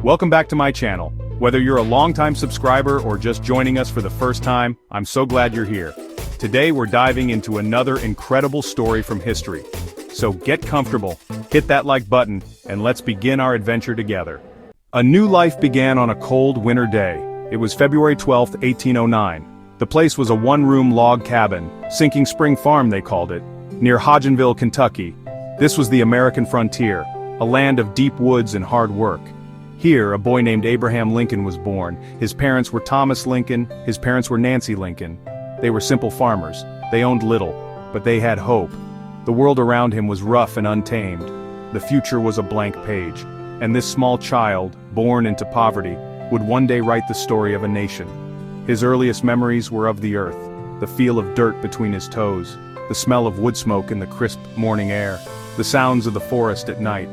Welcome back to my channel. Whether you're a longtime subscriber or just joining us for the first time, I'm so glad you're here. Today we're diving into another incredible story from history. So get comfortable, hit that like button, and let's begin our adventure together. A new life began on a cold winter day. It was February 12, 1809. The place was a one-room log cabin, Sinking Spring Farm they called it, near Hodgenville, Kentucky. This was the American frontier, a land of deep woods and hard work. Here, a boy named Abraham Lincoln was born. His parents were Thomas Lincoln, his parents were Nancy Lincoln. They were simple farmers. They owned little, but they had hope. The world around him was rough and untamed. The future was a blank page. And this small child, born into poverty, would one day write the story of a nation. His earliest memories were of the earth, the feel of dirt between his toes, the smell of wood smoke in the crisp morning air, the sounds of the forest at night.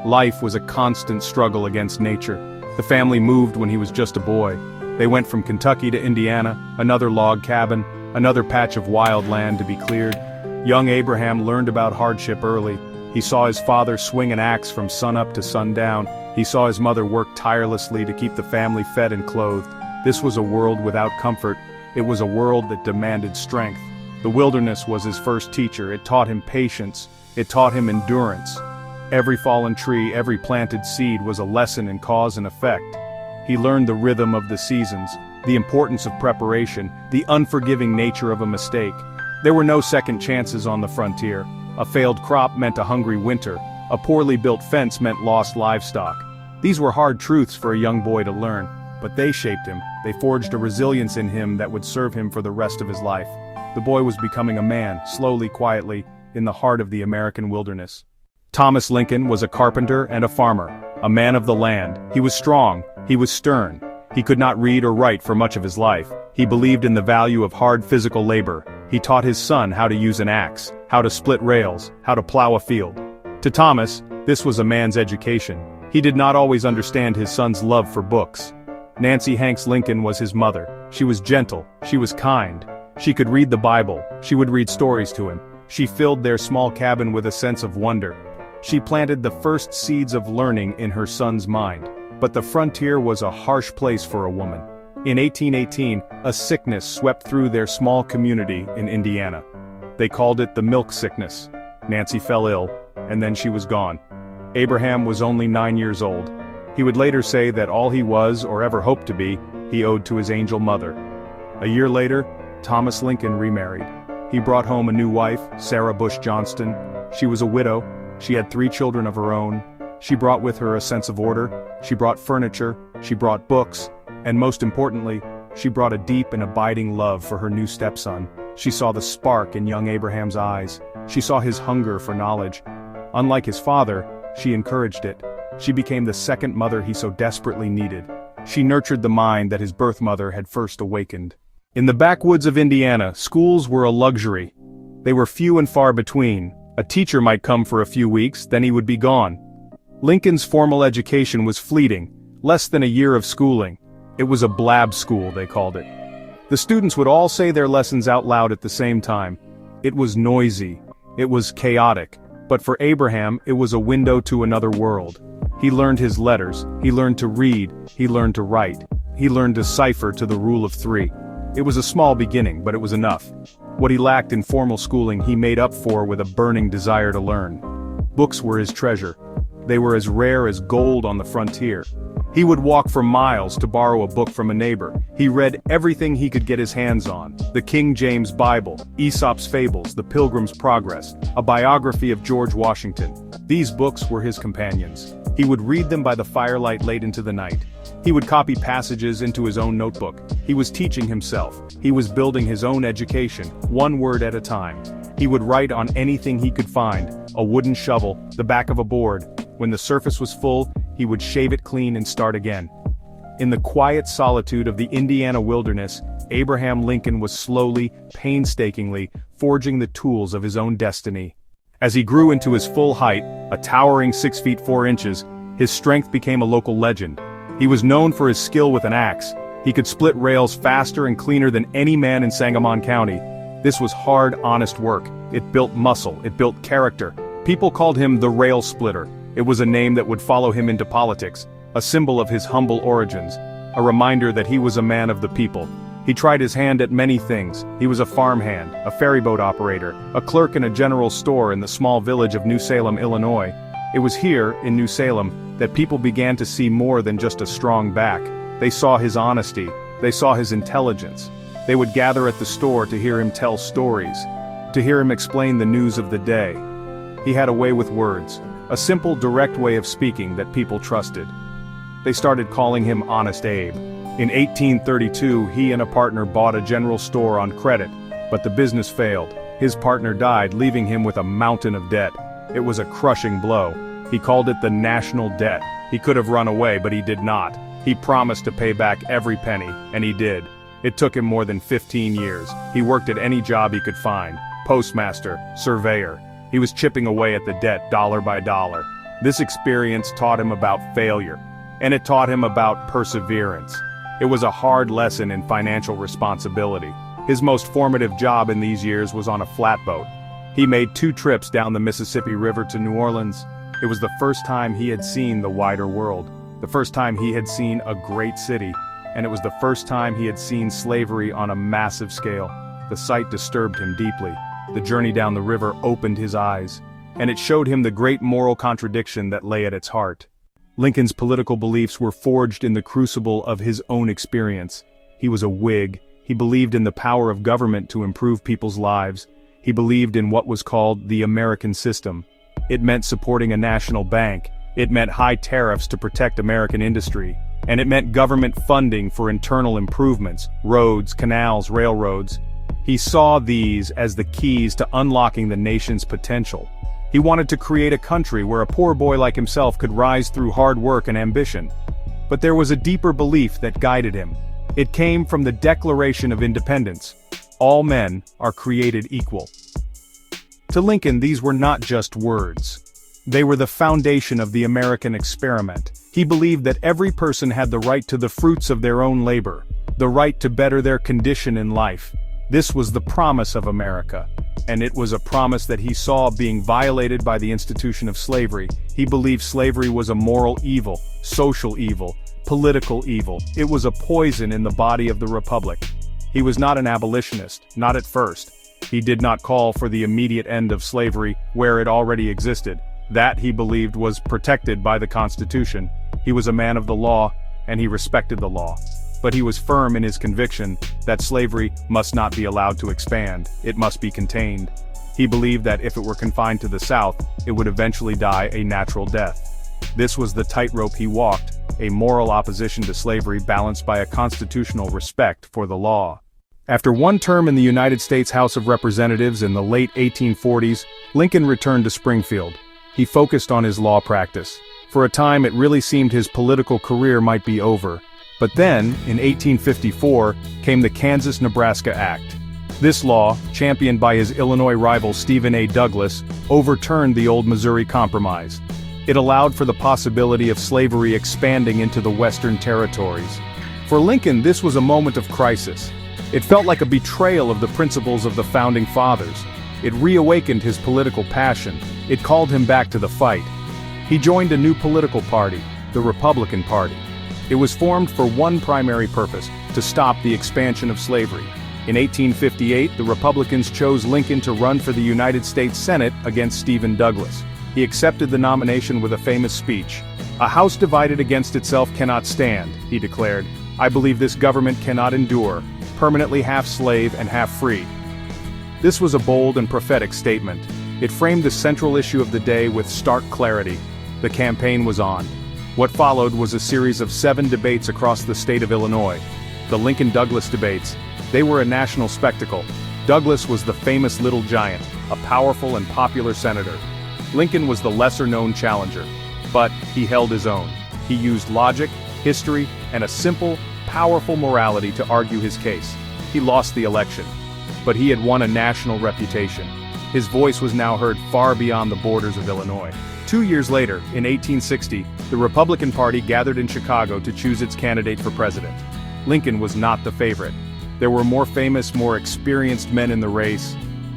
Life was a constant struggle against nature. The family moved when he was just a boy. They went from Kentucky to Indiana, another log cabin, another patch of wild land to be cleared. Young Abraham learned about hardship early. He saw his father swing an axe from sunup to sundown. He saw his mother work tirelessly to keep the family fed and clothed. This was a world without comfort. It was a world that demanded strength. The wilderness was his first teacher. It taught him patience. It taught him endurance. Every fallen tree, every planted seed was a lesson in cause and effect. He learned the rhythm of the seasons, the importance of preparation, the unforgiving nature of a mistake. There were no second chances on the frontier. A failed crop meant a hungry winter. A poorly built fence meant lost livestock. These were hard truths for a young boy to learn, but they shaped him. They forged a resilience in him that would serve him for the rest of his life. The boy was becoming a man, slowly, quietly, in the heart of the American wilderness. Thomas Lincoln was a carpenter and a farmer, a man of the land. He was strong, he was stern. He could not read or write for much of his life. He believed in the value of hard physical labor. He taught his son how to use an axe, how to split rails, how to plow a field. To Thomas, this was a man's education. He did not always understand his son's love for books. Nancy Hanks Lincoln was his mother. She was gentle, she was kind. She could read the Bible, she would read stories to him. She filled their small cabin with a sense of wonder. She planted the first seeds of learning in her son's mind. But the frontier was a harsh place for a woman. In 1818, a sickness swept through their small community in Indiana. They called it the milk sickness. Nancy fell ill, and then she was gone. Abraham was only 9 years old. He would later say that all he was, or ever hoped to be, he owed to his angel mother. A year later, Thomas Lincoln remarried. He brought home a new wife, Sarah Bush Johnston. She was a widow. She had 3 children of her own. She brought with her a sense of order. She brought furniture. She brought books. And most importantly, she brought a deep and abiding love for her new stepson. She saw the spark in young Abraham's eyes. She saw his hunger for knowledge. Unlike his father, she encouraged it. She became the second mother he so desperately needed. She nurtured the mind that his birth mother had first awakened. In the backwoods of Indiana, schools were a luxury. They were few and far between. A teacher might come for a few weeks, then he would be gone. Lincoln's formal education was fleeting, less than a year of schooling. It was a blab school, they called it. The students would all say their lessons out loud at the same time. It was noisy. It was chaotic. But for Abraham, it was a window to another world. He learned his letters. He learned to read. He learned to write. He learned to cipher to the rule of 3. It was a small beginning, but it was enough. What he lacked in formal schooling he made up for with a burning desire to learn. Books were his treasure. They were as rare as gold on the frontier. He would walk for miles to borrow a book from a neighbor. He read everything he could get his hands on. The King James Bible, Aesop's Fables, The Pilgrim's Progress, a biography of George Washington. These books were his companions. He would read them by the firelight late into the night. He would copy passages into his own notebook. He was teaching himself. He was building his own education, one word at a time. He would write on anything he could find, a wooden shovel, the back of a board. When the surface was full, he would shave it clean and start again. In the quiet solitude of the Indiana wilderness, Abraham Lincoln was slowly, painstakingly, forging the tools of his own destiny. As he grew into his full height, a towering 6 feet 4 inches, his strength became a local legend. He was known for his skill with an axe. He could split rails faster and cleaner than any man in Sangamon County. This was hard, honest work. It built muscle, it built character. People called him the rail splitter. It was a name that would follow him into politics. a symbol of his humble origins, a reminder that he was a man of the people. He tried his hand at many things. He was a farmhand, a ferryboat operator, a clerk in a general store in the small village of New Salem, Illinois. It was here, in New Salem, that people began to see more than just a strong back. They saw his honesty. They saw his intelligence. They would gather at the store to hear him tell stories, to hear him explain the news of the day. He had a way with words, a simple, direct way of speaking that people trusted. They started calling him Honest Abe. In 1832, he and a partner bought a general store on credit, but the business failed. His partner died, leaving him with a mountain of debt. It was a crushing blow. He called it the national debt. He could have run away, but he did not. He promised to pay back every penny, and he did. It took him more than 15 years. He worked at any job he could find. Postmaster, surveyor. He was chipping away at the debt dollar by dollar. This experience taught him about failure, and it taught him about perseverance. It was a hard lesson in financial responsibility. His most formative job in these years was on a flatboat. He made 2 trips down the Mississippi River to New Orleans. It was the first time he had seen the wider world, the first time he had seen a great city, and it was the first time he had seen slavery on a massive scale. The sight disturbed him deeply. The journey down the river opened his eyes, and it showed him the great moral contradiction that lay at its heart. Lincoln's political beliefs were forged in the crucible of his own experience. He was a Whig. He believed in the power of government to improve people's lives. He believed in what was called the American system. It meant supporting a national bank. It meant high tariffs to protect American industry. And it meant government funding for internal improvements, roads, canals, railroads. He saw these as the keys to unlocking the nation's potential. He wanted to create a country where a poor boy like himself could rise through hard work and ambition. But there was a deeper belief that guided him. It came from the Declaration of Independence. All men are created equal. To Lincoln, these were not just words. They were the foundation of the American experiment. He believed that every person had the right to the fruits of their own labor, the right to better their condition in life. This was the promise of America, and it was a promise that he saw being violated by the institution of slavery. He believed slavery was a moral evil, social evil, political evil. It was a poison in the body of the Republic. He was not an abolitionist, not at first. He did not call for the immediate end of slavery where it already existed. That, he believed, was protected by the Constitution. He was a man of the law, and he respected the law. But he was firm in his conviction that slavery must not be allowed to expand, it must be contained. He believed that if it were confined to the South, it would eventually die a natural death. This was the tightrope he walked, a moral opposition to slavery balanced by a constitutional respect for the law. After one term in the United States House of Representatives in the late 1840s, Lincoln returned to Springfield. He focused on his law practice. For a time, it really seemed his political career might be over. But then, in 1854, came the Kansas-Nebraska Act. This law, championed by his Illinois rival Stephen A. Douglas, overturned the old Missouri Compromise. It allowed for the possibility of slavery expanding into the Western territories. For Lincoln, this was a moment of crisis. It felt like a betrayal of the principles of the Founding Fathers. It reawakened his political passion. It called him back to the fight. He joined a new political party, the Republican Party. It was formed for one primary purpose, to stop the expansion of slavery. In 1858, the Republicans chose Lincoln to run for the United States Senate against Stephen Douglas. He accepted the nomination with a famous speech. "A house divided against itself cannot stand," he declared. "I believe this government cannot endure, permanently half slave and half free." This was a bold and prophetic statement. It framed the central issue of the day with stark clarity. The campaign was on. What followed was a series of 7 debates across the state of Illinois. The Lincoln-Douglas debates. They were a national spectacle. Douglas was the famous Little Giant, a powerful and popular senator. Lincoln was the lesser-known challenger, but he held his own. He used logic, history, and a simple, powerful morality to argue his case. He lost the election, but he had won a national reputation. His voice was now heard far beyond the borders of Illinois. 2 years later, in 1860, the Republican Party gathered in Chicago to choose its candidate for president. Lincoln was not the favorite. There were more famous, more experienced men in the race,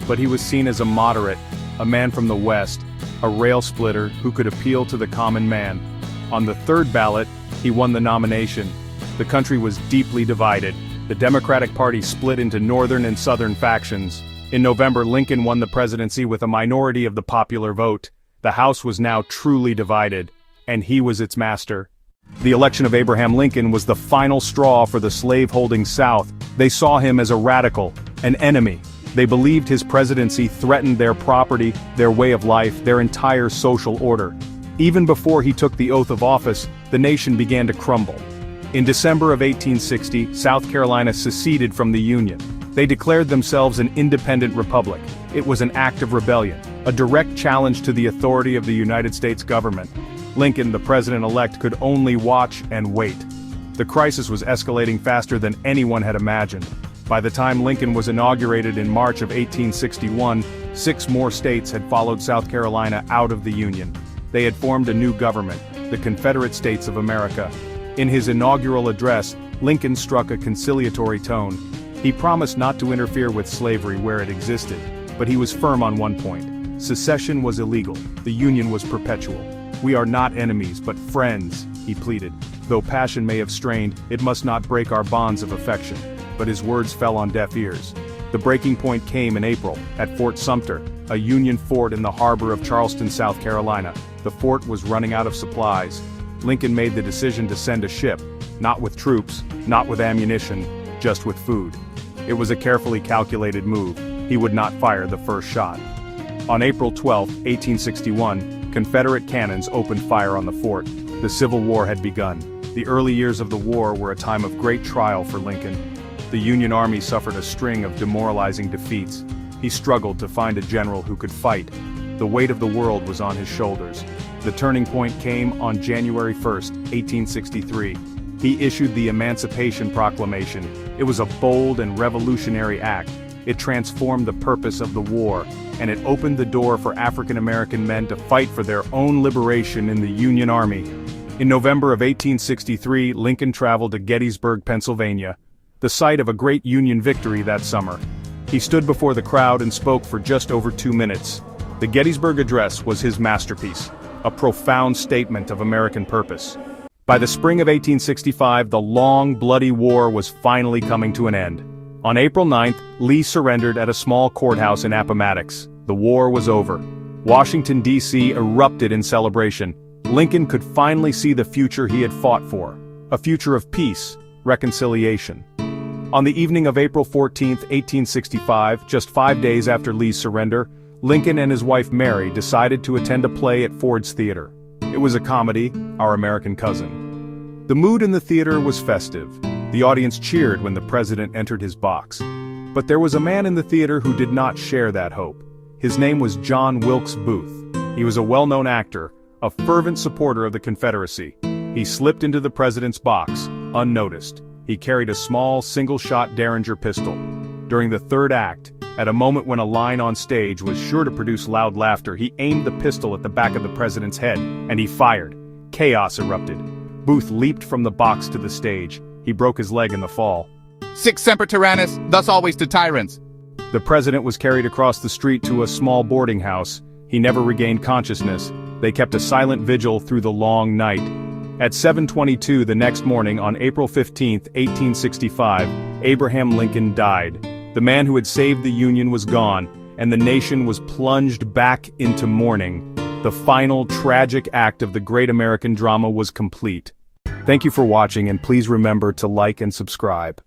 but he was seen as a moderate, a man from the West, a rail splitter who could appeal to the common man. On the third ballot, he won the nomination. The country was deeply divided. The Democratic Party split into northern and southern factions. In November, Lincoln won the presidency with a minority of the popular vote. The House was now truly divided, and he was its master. The election of Abraham Lincoln was the final straw for the slave-holding South. They saw him as a radical, an enemy. They believed his presidency threatened their property, their way of life, their entire social order. Even before he took the oath of office, the nation began to crumble. In December of 1860, South Carolina seceded from the Union. They declared themselves an independent republic. It was an act of rebellion, a direct challenge to the authority of the United States government. Lincoln, the president-elect, could only watch and wait. The crisis was escalating faster than anyone had imagined. By the time Lincoln was inaugurated in March of 1861, 6 more states had followed South Carolina out of the Union. They had formed a new government, the Confederate States of America. In his inaugural address, Lincoln struck a conciliatory tone. He promised not to interfere with slavery where it existed, but he was firm on one point. Secession was illegal, the Union was perpetual. "We are not enemies, but friends," he pleaded. Though passion may have strained, it must not break our bonds of affection. But his words fell on deaf ears. The breaking point came in April, at Fort Sumter, a Union fort in the harbor of Charleston, South Carolina. The fort was running out of supplies. Lincoln made the decision to send a ship, not with troops, not with ammunition, just with food. It was a carefully calculated move. He would not fire the first shot. On April 12, 1861, Confederate cannons opened fire on the fort. The Civil War had begun. The early years of the war were a time of great trial for Lincoln. The Union Army suffered a string of demoralizing defeats. He struggled to find a general who could fight. The weight of the world was on his shoulders. The turning point came on January 1, 1863. He issued the Emancipation Proclamation. It was a bold and revolutionary act. It transformed the purpose of the war, and it opened the door for African American men to fight for their own liberation in the Union Army. In November of 1863, Lincoln traveled to Gettysburg, Pennsylvania, the site of a great Union victory that summer. He stood before the crowd and spoke for just over 2 minutes. The Gettysburg Address was his masterpiece, a profound statement of American purpose. By the spring of 1865, the long, bloody war was finally coming to an end. On April 9th, Lee surrendered at a small courthouse in Appomattox. The war was over. Washington, D.C. erupted in celebration. Lincoln could finally see the future he had fought for, a future of peace, reconciliation. On the evening of April 14, 1865, just 5 days after Lee's surrender, Lincoln and his wife Mary decided to attend a play at Ford's Theater. It was a comedy, Our American Cousin. The mood in the theater was festive. The audience cheered when the president entered his box. But there was a man in the theater who did not share that hope. His name was John Wilkes Booth. He was a well-known actor, a fervent supporter of the Confederacy. He slipped into the president's box, unnoticed. He carried a small, single-shot Derringer pistol. During the third act, at a moment when a line on stage was sure to produce loud laughter, he aimed the pistol at the back of the president's head, and he fired. Chaos erupted. Booth leaped from the box to the stage. He broke his leg in the fall. Sic semper tyrannis, thus always to tyrants. The president was carried across the street to a small boarding house. He never regained consciousness. They kept a silent vigil through the long night. At 7:22 the next morning on April 15, 1865, Abraham Lincoln died. The man who had saved the Union was gone, and the nation was plunged back into mourning. The final tragic act of the great American drama was complete. Thank you for watching, and please remember to like and subscribe.